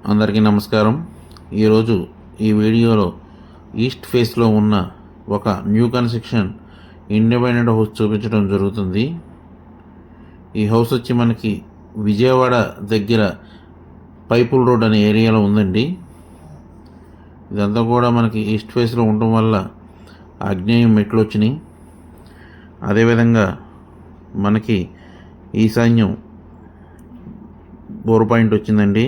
అందరికీ నమస్కారం. ఈరోజు ఈ వీడియోలో ఈస్ట్ ఫేస్లో ఉన్న ఒక న్యూ కన్స్ట్రక్షన్ ఇండిపెండెంట్ హౌస్ చూపించడం జరుగుతుంది. ఈ హౌస్ వచ్చి మనకి విజయవాడ దగ్గర పైపుల్ రోడ్ అనే ఏరియాలో ఉందండి. ఇదంతా కూడా మనకి ఈస్ట్ ఫేస్లో ఉండటం వల్ల ఆగ్నేయం మెట్లు వచ్చినాయి. అదేవిధంగా మనకి ఈశాన్యం బోర్ పాయింట్ వచ్చిందండి.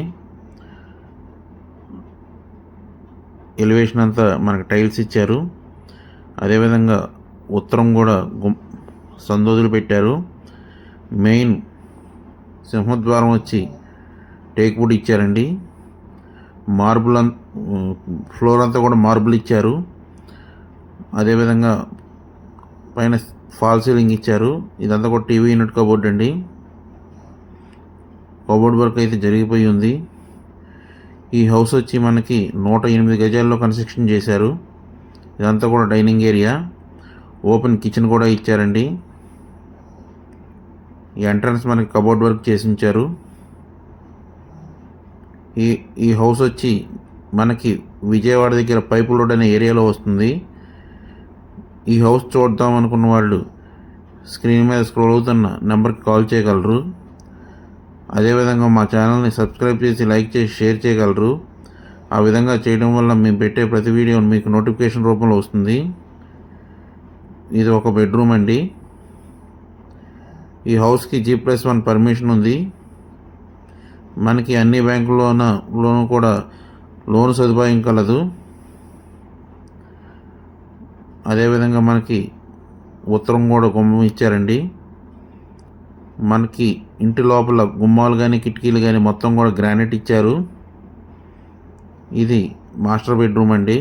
ఎలివేషన్ అంతా మనకు టైల్స్ ఇచ్చారు. అదేవిధంగా ఉత్తరం కూడా సందోదులు పెట్టారు. మెయిన్ సింహద్వారం వచ్చి టేక్వుడ్ ఇచ్చారండి. మార్బుల్ ఫ్లోర్ అంతా కూడా మార్బుల్ ఇచ్చారు. అదేవిధంగా పైన ఫాల్ సీలింగ్ ఇచ్చారు. ఇదంతా కూడా టీవీ యూనిట్ కబోర్డ్ అండి. కబోర్డ్ వర్క్ అయితే జరిగిపోయి ఉంది. ఈ హౌస్ వచ్చి మనకి 108 గజాల్లో కన్స్ట్రక్షన్ చేశారు. ఇదంతా కూడా డైనింగ్ ఏరియా, ఓపెన్ కిచెన్ కూడా ఇచ్చారండి. ఈ ఎంట్రన్స్ మనకి కబోర్డ్ వర్క్ చేసి ఉంచారు. ఈ హౌస్ వచ్చి మనకి విజయవాడ దగ్గర పైపుల్ రోడ్ అనే ఏరియాలో వస్తుంది. ఈ హౌస్ చూద్దాం అనుకున్న వాళ్ళు స్క్రీన్ మీద స్క్రోల్ అవుతున్న నెంబర్కి కాల్ చేయగలరు. అదేవిధంగా మా ఛానల్ని సబ్స్క్రైబ్ చేసి లైక్ చేసి షేర్ చేయగలరు. ఆ విధంగా చేయడం వల్ల మేము పెట్టే ప్రతి వీడియో మీకు నోటిఫికేషన్ రూపంలో వస్తుంది. ఇది ఒక బెడ్రూమ్ అండి. ఈ హౌస్కి G+1 పర్మిషన్ ఉంది. మనకి అన్ని బ్యాంకుల్లోనూ కూడా లోన్ సదుపాయం కలదు. అదేవిధంగా మనకి ఉత్తరం కూడా గుమ్మం ఇచ్చారండి. మనకి ఇంటి లోపల గుమ్మాలు కానీ కిటికీలు కానీ మొత్తం కూడా గ్రానైట్ ఇచ్చారు. ఇది మాస్టర్ బెడ్రూమ్ అండి.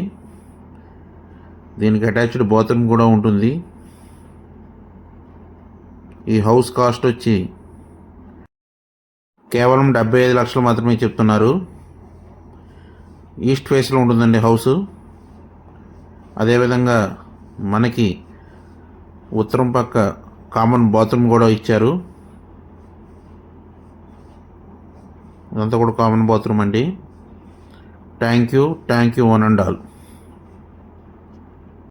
దీనికి అటాచ్డ్ బాత్రూమ్ కూడా ఉంటుంది. ఈ హౌస్ కాస్ట్ వచ్చి కేవలం 75 లక్షలు మాత్రమే చెప్తున్నారు. ఈస్ట్ ఫేస్లో ఉంటుందండి హౌసు. అదేవిధంగా మనకి ఉత్తరం పక్క కామన్ బాత్రూమ్ కూడా ఇచ్చారు. ఇదంతా కూడా కామన్ బాత్రూమ్ అండి. Thank you one and all.